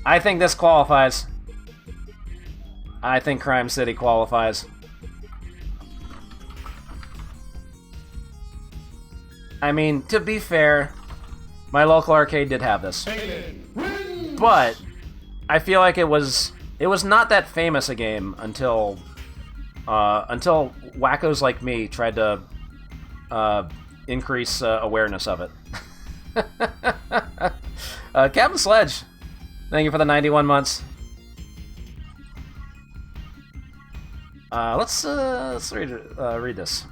I think this qualifies. I think Crime City qualifies. I mean, to be fair, my local arcade did have this. But I feel like it was not that famous a game until wackos like me tried to increase awareness of it. Captain Sledge, thank you for the 91 months. Let's read this.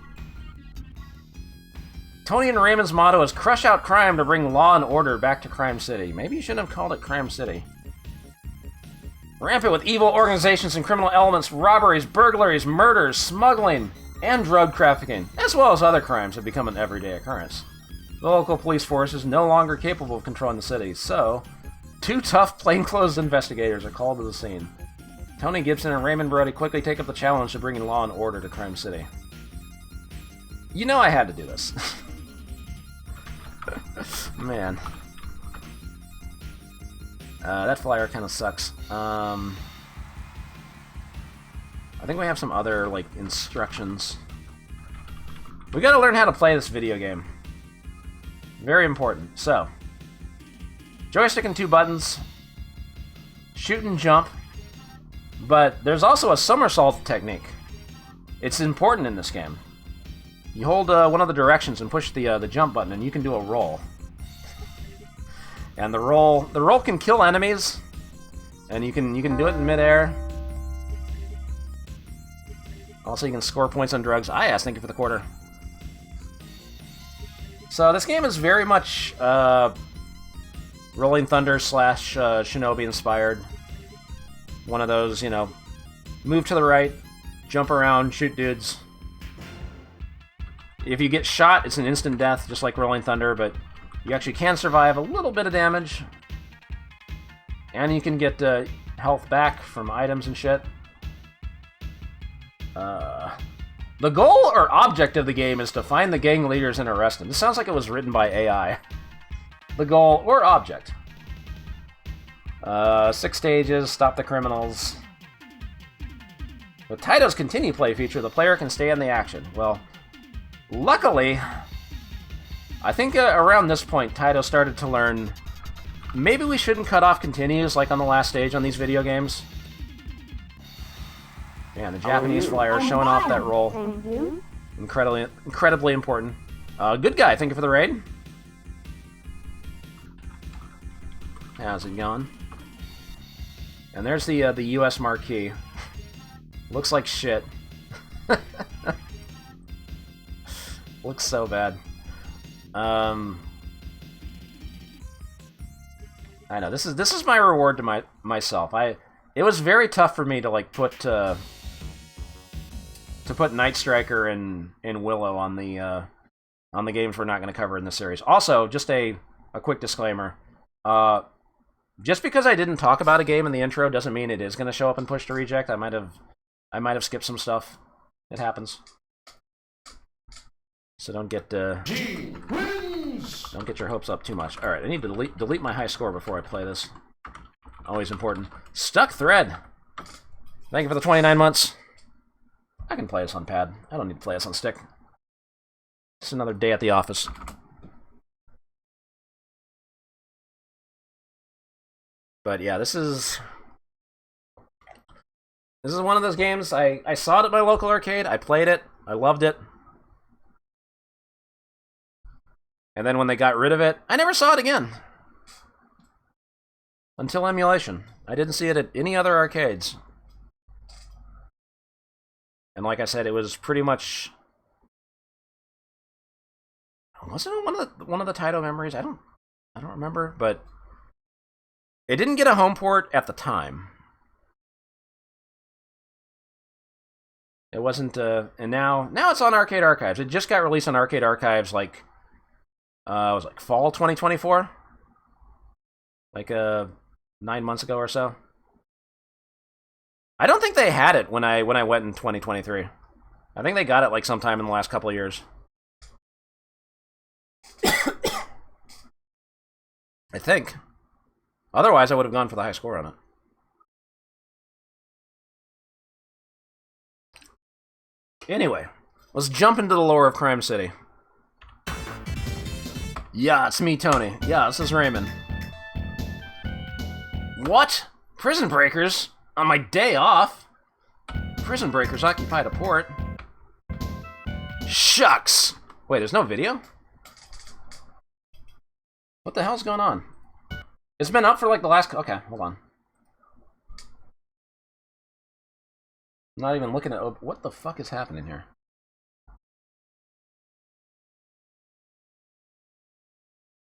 Tony and Raymond's motto is crush out crime to bring law and order back to Crime City. Maybe you shouldn't have called it Crime City. Rampant with evil organizations and criminal elements, robberies, burglaries, murders, smuggling, and drug trafficking, as well as other crimes, have become an everyday occurrence. The local police force is no longer capable of controlling the city, so 2 tough plainclothes investigators are called to the scene. Tony Gibson and Raymond Brody quickly take up the challenge of bringing law and order to Crime City. You know I had to do this. Man. That flyer kind of sucks. I think we have some other, like, instructions. We gotta learn how to play this video game. Very important. So, joystick and 2 buttons. Shoot and jump. But there's also a somersault technique. It's important in this game. You hold one of the directions and push the jump button, and you can do a roll. And the roll can kill enemies, and you can do it in midair. Also, you can score points on drugs. Thank you for the quarter. So this game is very much Rolling Thunder / Shinobi inspired. One of those, you know, move to the right, jump around, shoot dudes. If you get shot, it's an instant death, just like Rolling Thunder, but you actually can survive a little bit of damage. And you can get health back from items and shit. The goal or object of the game is to find the gang leaders and arrest them. This sounds like it was written by AI. The goal or object. 6 stages, stop the criminals. With Taito's continue play feature, the player can stay in the action. Well, luckily, I think around this point, Taito started to learn maybe we shouldn't cut off continues like on the last stage on these video games. Man, the Japanese flyer showing off that roll. Incredibly important. Good guy, thank you for the raid. How's it going? And there's the US marquee. Looks like shit. Looks so bad. I know this is my reward to myself. It was very tough for me to like put Night Striker and Willow on the games we're not going to cover in this series. Also, just a quick disclaimer. Just because I didn't talk about a game in the intro doesn't mean it is going to show up and push to reject. I might have skipped some stuff. It happens. So don't get your hopes up too much. All right, I need to delete my high score before I play this. Always important. Stuck Thread. Thank you for the 29 months. I can play this on pad. I don't need to play this on stick. It's another day at the office. But yeah, this is one of those games. I saw it at my local arcade. I played it. I loved it. And then when they got rid of it, I never saw it again. Until emulation. I didn't see it at any other arcades. And like I said, it was pretty much... Wasn't it one of the Taito memories? I don't remember, but it didn't get a home port at the time. It wasn't, and now it's on Arcade Archives. It just got released on Arcade Archives like, it was like fall 2024? Like 9 months ago or so. I don't think they had it when I went in 2023. I think they got it like sometime in the last couple of years. I think. Otherwise, I would have gone for the high score on it. Anyway, let's jump into the lore of Crime City. Yeah, it's me, Tony. Yeah, this is Raymond. What? Prison breakers? On my day off? Prison breakers occupied a port? Shucks! Wait, there's no video? What the hell's going on? It's been up for like the last... Okay, hold on. I'm not even looking at... What the fuck is happening here?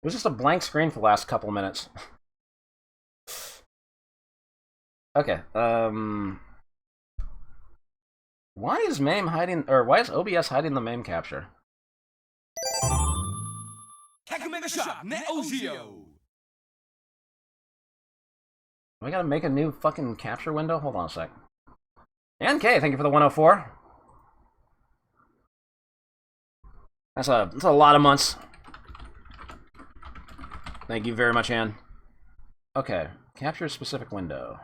It was just a blank screen for the last couple minutes. Okay, why is MAME hiding... Or why is OBS hiding the MAME capture? Do I gotta make a new fucking capture window? Hold on a sec. NK, thank you for the 104. That's a lot of months. Thank you very much, Ann. Okay, capture a specific window.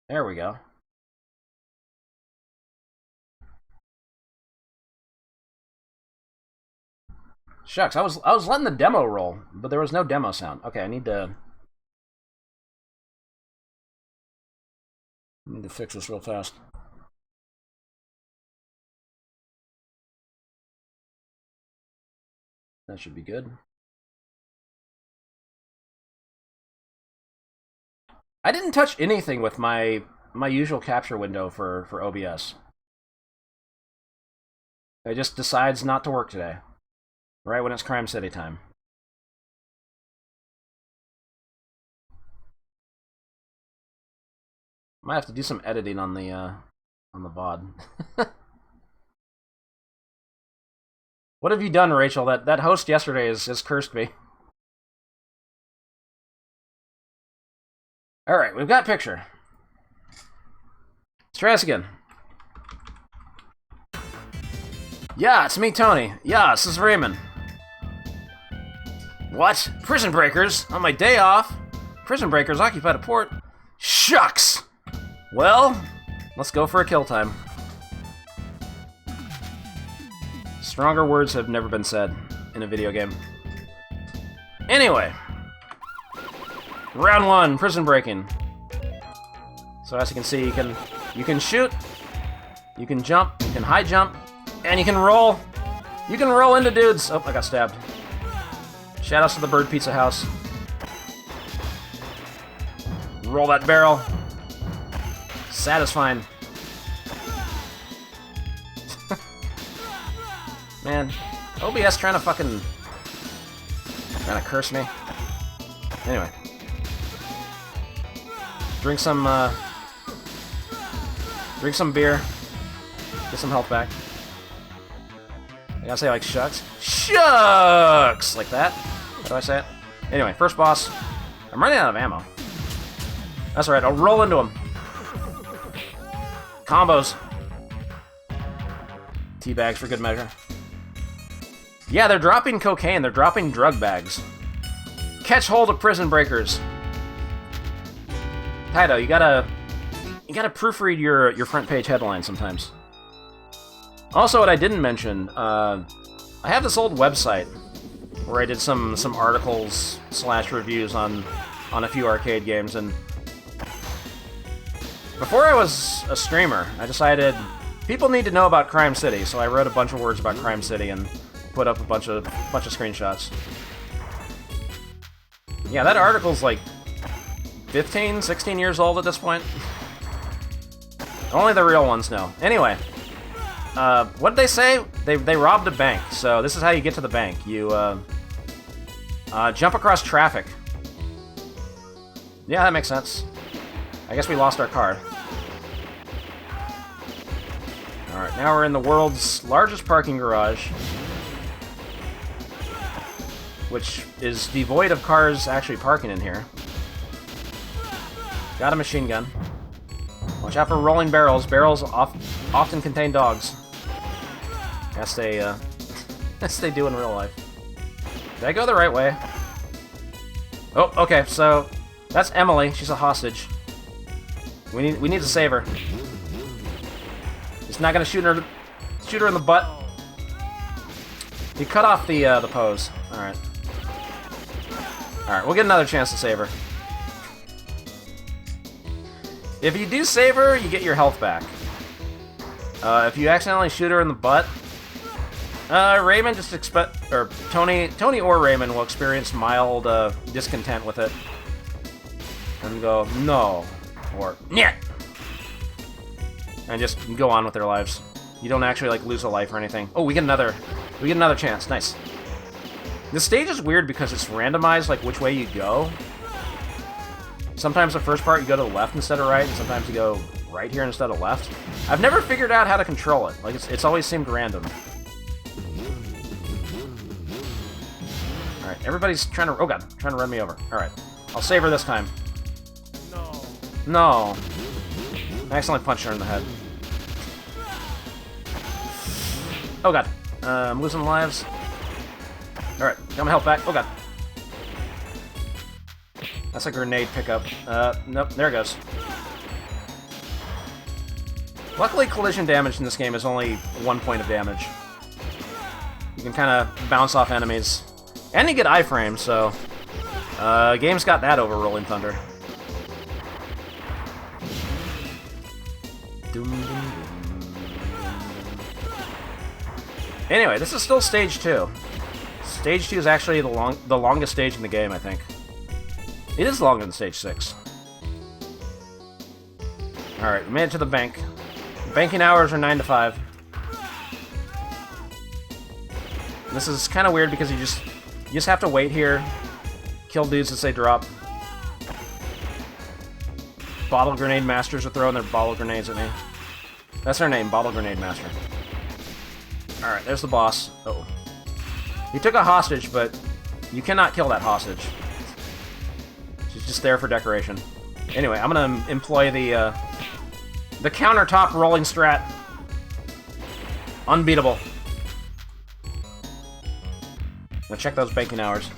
There we go. Shucks, I was letting the demo roll, but there was no demo sound. Okay, I need to fix this real fast. That should be good. I didn't touch anything with my usual capture window for OBS. It just decides not to work today. Right when it's Crime City time. Might have to do some editing on the VOD. What have you done, Rachel? That host yesterday has cursed me. Alright, we've got picture. Let's try this again. Yeah, it's me, Tony. Yeah, this is Raymond. What? Prison breakers? On my day off? Prison breakers occupied a port? Shucks! Well, let's go for a kill time. Stronger words have never been said in a video game. Anyway. Round 1, prison breaking. So as you can see, you can shoot, you can jump, you can high jump, and you can roll. You can roll into dudes. Oh, I got stabbed. Shoutouts to the Bird Pizza House. Roll that barrel. Satisfying. Man, OBS trying to curse me. Anyway. Drink some beer. Get some health back. I gotta say, like, shucks. Shucks! Like that. How do I say it? Anyway, first boss. I'm running out of ammo. That's alright, I'll roll into him. Combos. Teabags for good measure. Yeah, they're dropping cocaine. They're dropping drug bags. Catch hold of prison breakers. Taito, you gotta proofread your front page headline sometimes. Also, what I didn't mention, I have this old website where I did some articles / reviews on a few arcade games, and before I was a streamer, I decided people need to know about Crime City, so I wrote a bunch of words about Crime City and put up a bunch of screenshots. Yeah, that article's like 15, 16 years old at this point. Only the real ones know. Anyway, what did they say? They robbed a bank. So this is how you get to the bank. You jump across traffic. Yeah, that makes sense. I guess we lost our card. Alright, now we're in the world's largest parking garage, which is devoid of cars actually parking in here. Got a machine gun. Watch out for rolling barrels. Barrels often contain dogs. As they do in real life. Did I go the right way? Oh, okay, so that's Emily. She's a hostage. We need to save her. He's not gonna shoot her in the butt. He cut off the pose. Alright. Alright, we'll get another chance to save her. If you do save her, you get your health back. If you accidentally shoot her in the butt, Raymond Tony or Raymond will experience mild discontent with it. And go, no. Or, nyeh! And just go on with their lives. You don't actually, like, lose a life or anything. Oh, we get another chance. Nice. This stage is weird because it's randomized, like, which way you go. Sometimes the first part you go to the left instead of right, and sometimes you go right here instead of left. I've never figured out how to control it. Like, it's always seemed random. Alright, everybody's trying to... Oh god, trying to run me over. Alright, I'll save her this time. No. I accidentally punched her in the head. Oh god. I'm losing lives. Alright, got my health back. Oh god. That's a grenade pickup. Nope, there it goes. Luckily, collision damage in this game is only 1 point of damage. You can kind of bounce off enemies. And you get iframes, so... game's got that over Rolling Thunder. Anyway, this is still Stage 2. Stage 2 is actually the longest stage in the game, I think. It is longer than Stage 6. Alright, we made it to the bank. Banking hours are 9 to 5. This is kind of weird because you just have to wait here, kill dudes as they drop. Bottle Grenade Masters are throwing their bottle grenades at me. That's their name, Bottle Grenade Master. Alright, there's the boss. Uh-oh. He took a hostage, but you cannot kill that hostage. She's just there for decoration. Anyway, I'm gonna employ the countertop rolling strat. Unbeatable. Now check those banking hours.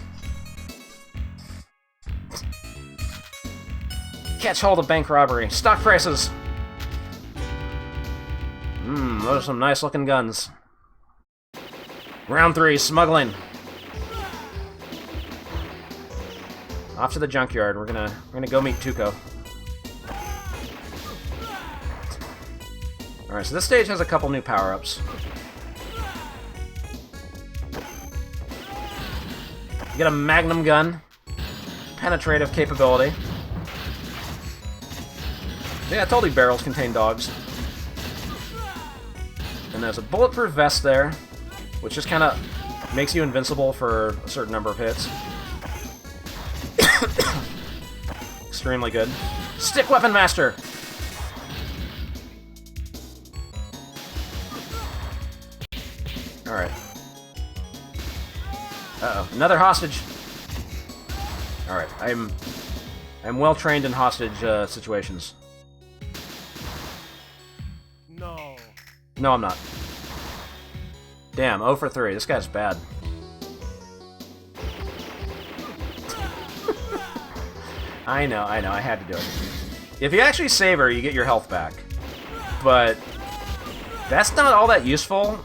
Catch hold of bank robbery. Stock prices! Those are some nice looking guns. Round 3, smuggling. Off to the junkyard. We're gonna go meet Tuco. Alright, so this stage has a couple new power-ups. You get a magnum gun. Penetrative capability. Yeah, I told you barrels contain dogs. And there's a bulletproof vest there, which just kind of makes you invincible for a certain number of hits. Extremely good. Stick Weapon Master! Alright. Uh-oh, another hostage! Alright, I'm well trained in hostage situations. No, I'm not. Damn, 0 for 3. This guy's bad. I know, I had to do it. If you actually save her, you get your health back. But that's not all that useful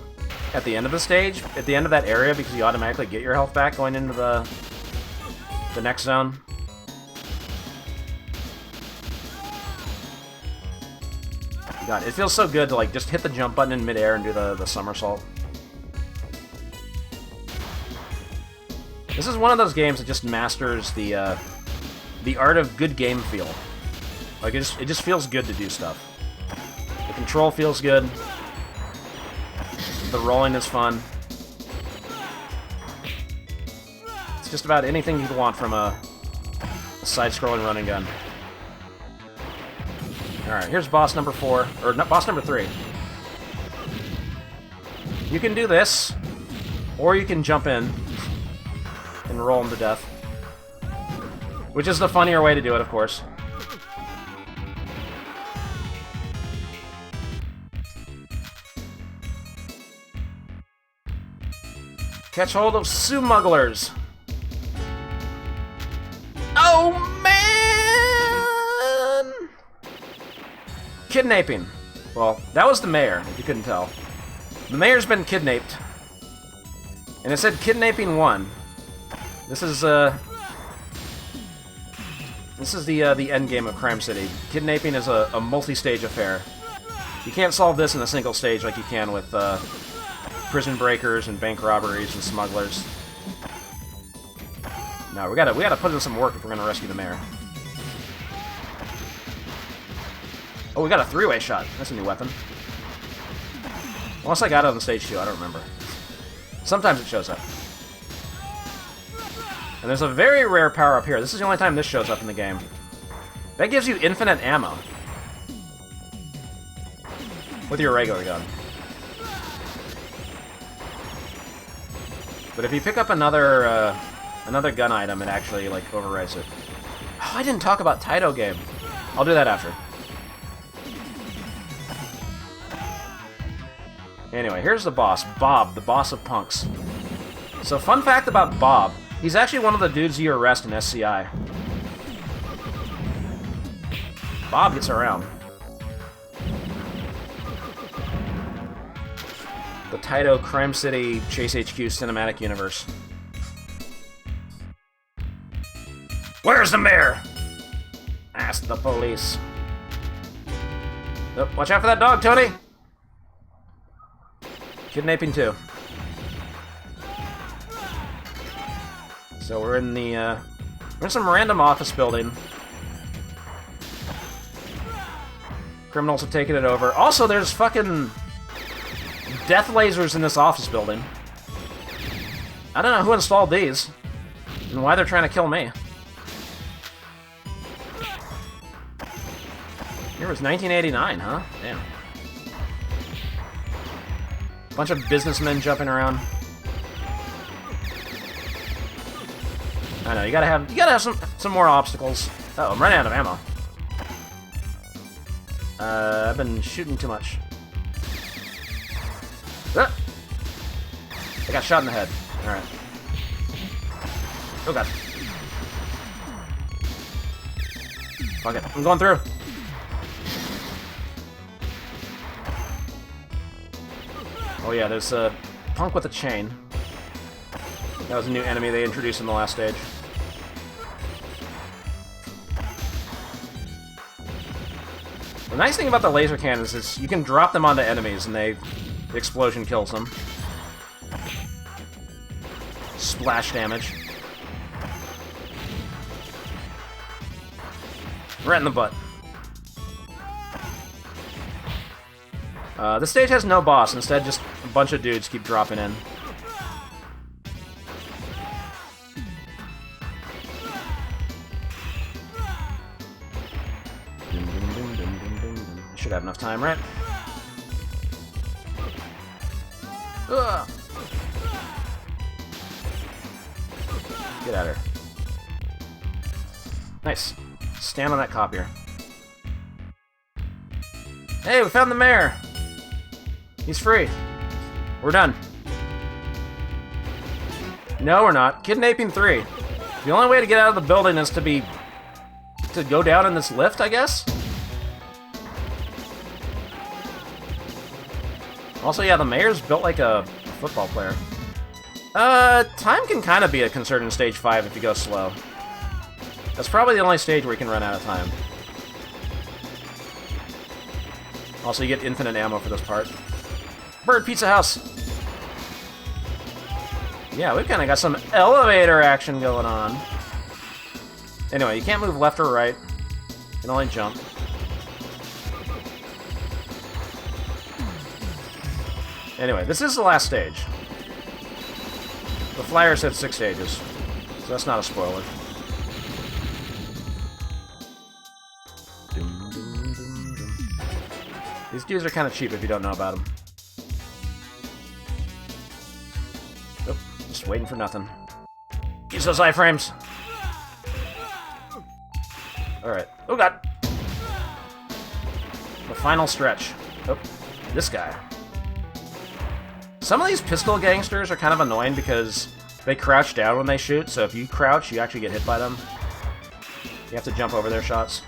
at the end of the stage, at the end of that area, because you automatically get your health back going into the next zone. God, it feels so good to like just hit the jump button in midair and do the somersault. This is one of those games that just masters the art of good game feel. Like it just feels good to do stuff. The control feels good. The rolling is fun. It's just about anything you'd want from a side-scrolling running gun. Alright, here's boss number 4, or not, boss number 3. You can do this, or you can jump in and roll him to death. Which is the funnier way to do it, of course. Catch hold of smugglers. Oh, man! Kidnapping. Well, that was the mayor, if you couldn't tell. The mayor's been kidnapped. And it said kidnapping 1. This is the end game of Crime City. Kidnapping is a multi-stage affair. You can't solve this in a single stage like you can with prison breakers and bank robberies and smugglers. No, we gotta put in some work if we're gonna rescue the mayor. Oh, we got a 3-way shot. That's a new weapon. Unless I got it on stage 2, I don't remember. Sometimes it shows up. And there's a very rare power up here. This is the only time this shows up in the game. That gives you infinite ammo. With your regular gun. But if you pick up another gun item, it actually, like, overwrites it. Oh, I didn't talk about Taito game. I'll do that after. Anyway, here's the boss, Bob, the boss of punks. So, fun fact about Bob, he's actually one of the dudes you arrest in SCI. Bob gets around. The Taito Crime City Chase HQ cinematic universe. Where's the mayor? Ask the police. Oh, watch out for that dog, Tony! Kidnapping 2. So we're in some random office building. Criminals have taken it over. Also, there's fucking death lasers in this office building. I don't know who installed these and why they're trying to kill me. Here was 1989, huh? Damn. Bunch of businessmen jumping around. I know, you gotta have some more obstacles. Uh-oh, I'm running out of ammo. I've been shooting too much. Ah! I got shot in the head. Alright. Oh god. Fuck it, I'm going through. Oh yeah, there's a punk with a chain. That was a new enemy they introduced in the last stage. The nice thing about the laser cannons is you can drop them onto enemies and the explosion kills them. Splash damage. Right in the butt. This stage has no boss, instead just a bunch of dudes keep dropping in. Should have enough time, right? Ugh. Get out of here. Nice. Stand on that copier. Hey, we found the mayor! He's free. We're done. No, we're not. Kidnapping 3. The only way to get out of the building is to go down in this lift, I guess? Also, yeah, the mayor's built like a football player. Time can kind of be a concern in Stage 5 if you go slow. That's probably the only stage where you can run out of time. Also, you get infinite ammo for this part. Bird Pizza House! Yeah, we've kind of got some elevator action going on. Anyway, you can't move left or right. You can only jump. Anyway, this is the last stage. The flyer said 6 stages, so that's not a spoiler. These dudes are kind of cheap if you don't know about them. Nope, just waiting for nothing. Use those iframes! Alright. Oh god! The final stretch. Oh, this guy. Some of these pistol gangsters are kind of annoying because they crouch down when they shoot, so if you crouch, you actually get hit by them. You have to jump over their shots.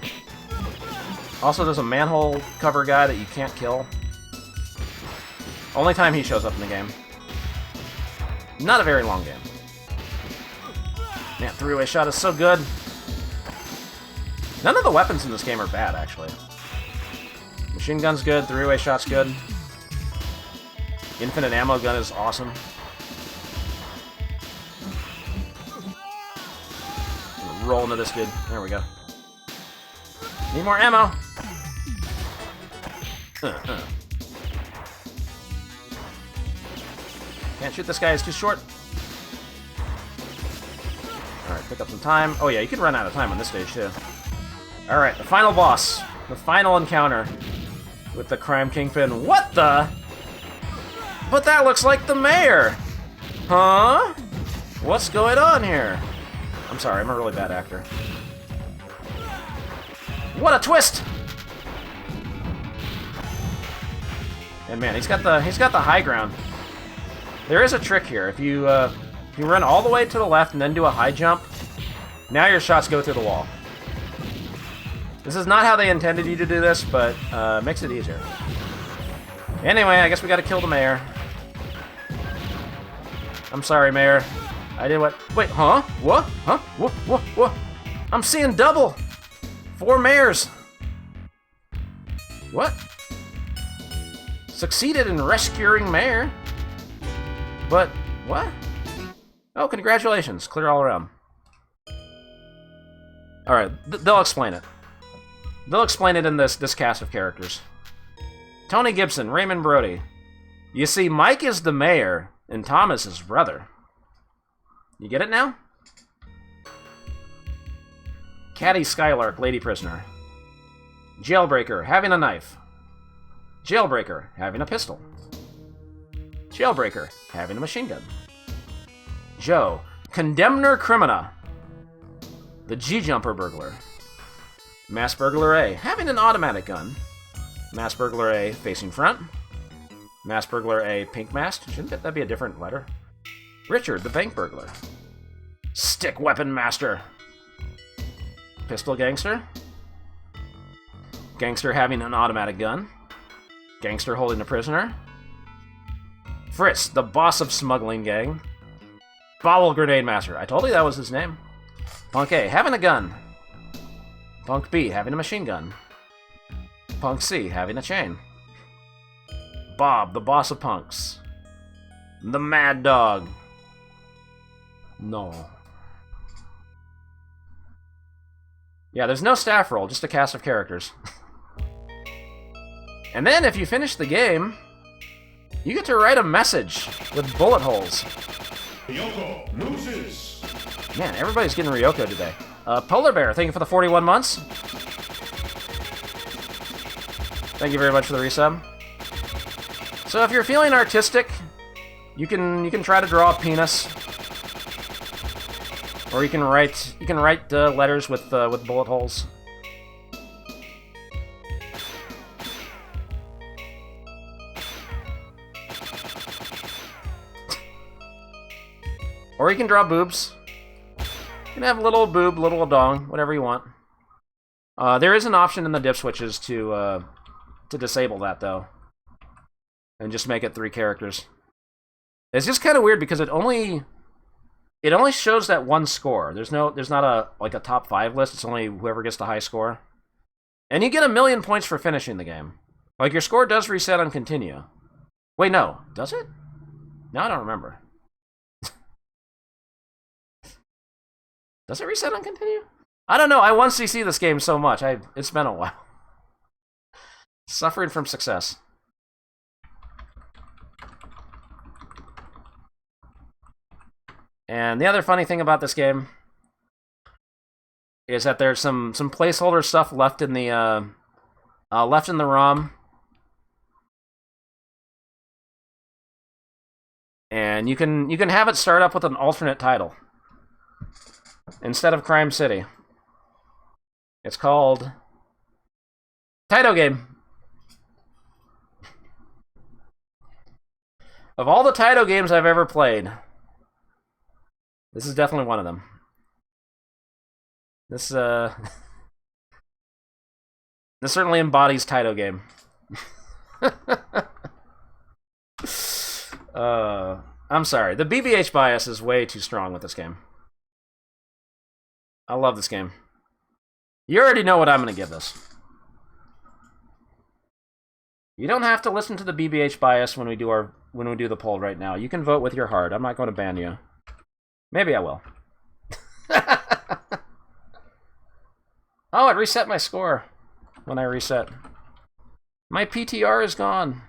Also, there's a manhole cover guy that you can't kill. Only time he shows up in the game. Not a very long game. Man, three-way shot is so good. None of the weapons in this game are bad, actually. Machine gun's good, three-way shot's good. Infinite ammo gun is awesome. Roll into this dude. There we go. Need more ammo. Can't shoot this guy, he's too short. Alright, pick up some time. Oh yeah, you can run out of time on this stage too. Alright, the final boss. The final encounter with the crime kingpin. What the? But that looks like the mayor! Huh? What's going on here? I'm sorry, I'm a really bad actor. What a twist! And man, he's got the high ground. There is a trick here. If you run all the way to the left and then do a high jump, now your shots go through the wall. This is not how they intended you to do this, but makes it easier. Anyway, I guess we gotta kill the mayor. I'm sorry, mayor. I did what? Wait, huh? What? Huh? What? I'm seeing double! 4 mayors! What? Succeeded in rescuing mayor? But, what? Oh, congratulations. Clear all around. Alright, they'll explain it. They'll explain it in this cast of characters. Tony Gibson, Raymond Brody. You see, Mike is the mayor, and Tom is his brother. You get it now? Caddy Skylark, lady prisoner. Jailbreaker, having a knife. Jailbreaker, having a pistol. Jailbreaker, having a machine gun. Joe, Condemner Crimina. The G-Jumper Burglar. Mass Burglar A, having an automatic gun. Mass Burglar A, facing front. Mass Burglar A, pink masked. Shouldn't that be a different letter? Richard, the Bank Burglar. Stick Weapon Master. Pistol Gangster. Gangster having an automatic gun. Gangster holding a prisoner. Fritz, the boss of smuggling gang. Bottle Grenade Master. I told you that was his name. Punk A, having a gun. Punk B, having a machine gun. Punk C, having a chain. Bob, the boss of punks. The Mad Dog. No. Yeah, there's no staff roll, just a cast of characters. And then, if you finish the game, you get to write a message with bullet holes. Ryoko loses. Man, everybody's getting Ryoko today. Polar Bear, thank you for the 41 months. Thank you very much for the resub. So if you're feeling artistic, you can try to draw a penis, or you can write letters with bullet holes. Or you can draw boobs. You can have a little boob, little dong, whatever you want. There is an option in the dip switches to disable that though, and just make it 3 characters. It's just kind of weird because it only shows that one score. There's not a top 5 list. It's only whoever gets the high score, and you get 1,000,000 points for finishing the game. Like your score does reset on continue. Wait, no, does it? No, I don't remember. Does it reset on continue? I don't know. I 1cc this game so much. It's been a while. Suffering from success. And the other funny thing about this game is that there's some placeholder stuff left in the ROM, and you can have it start up with an alternate title instead of Crime City. It's called Taito Game. Of all the Taito games I've ever played, this is definitely one of them. This this certainly embodies Taito game. I'm sorry. The BBH bias is way too strong with this game. I love this game. You already know what I'm going to give this. You don't have to listen to the BBH bias when we do the poll right now. You can vote with your heart. I'm not going to ban you. Maybe I will. Oh, it reset my score when I reset. My PTR is gone.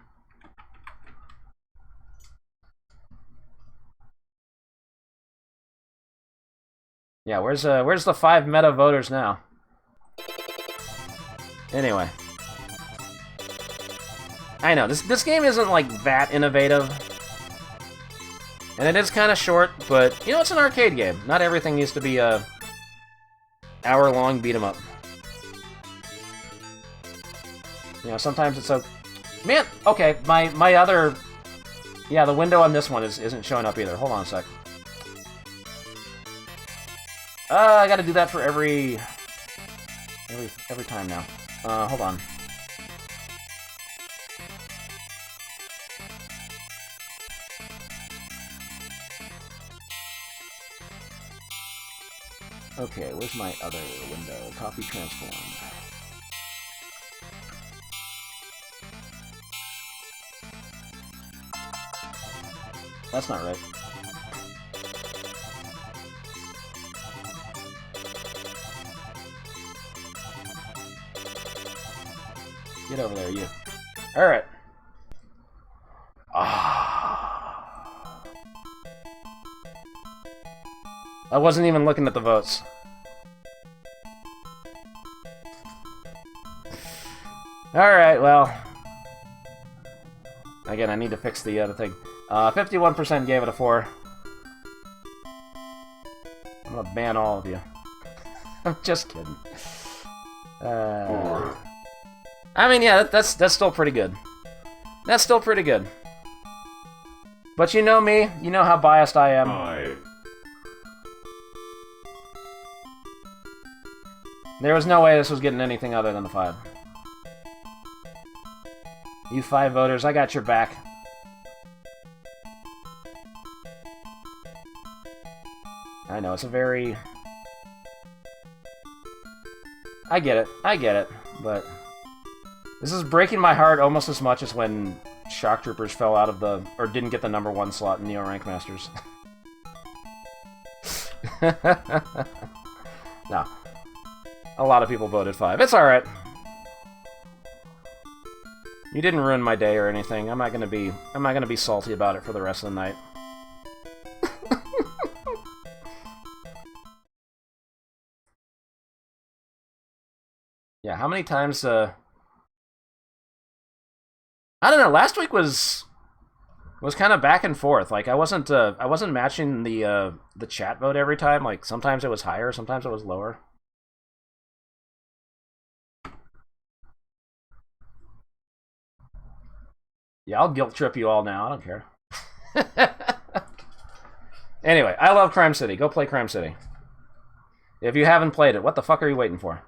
Yeah, where's the 5 meta voters now? Anyway. I know, this game isn't like that innovative. And it is kind of short, but you know, it's an arcade game. Not everything needs to be a hour-long beat-em-up. You know, sometimes it's so... Man, okay, my other... Yeah, the window on this one isn't showing up either. Hold on a sec. I gotta do that for every time now. Hold on. Okay, where's my other window? Copy transform. That's not right. Get over there, you. Alright. I wasn't even looking at the votes. Alright, well. Again, I need to fix the other thing. 51% gave it a 4. I'm gonna ban all of you. I'm just kidding. I mean, yeah, that's still pretty good. That's still pretty good. But you know me, you know how biased I am. 5. There was no way this was getting anything other than a 5. You 5 voters, I got your back. I know, it's a very... I get it, but... This is breaking my heart almost as much as when Shock Troopers fell out of the... or didn't get the #1 slot in Neo Rank Masters. No. A lot of people voted 5. It's alright. You didn't ruin my day or anything. I'm not gonna be salty about it for the rest of the night. Yeah, how many times, I don't know, last week was kind of back and forth. Like, I wasn't matching the chat vote every time. Like, sometimes it was higher, sometimes it was lower. Yeah, I'll guilt trip you all now. I don't care. Anyway, I love Crime City. Go play Crime City. If you haven't played it, what the fuck are you waiting for?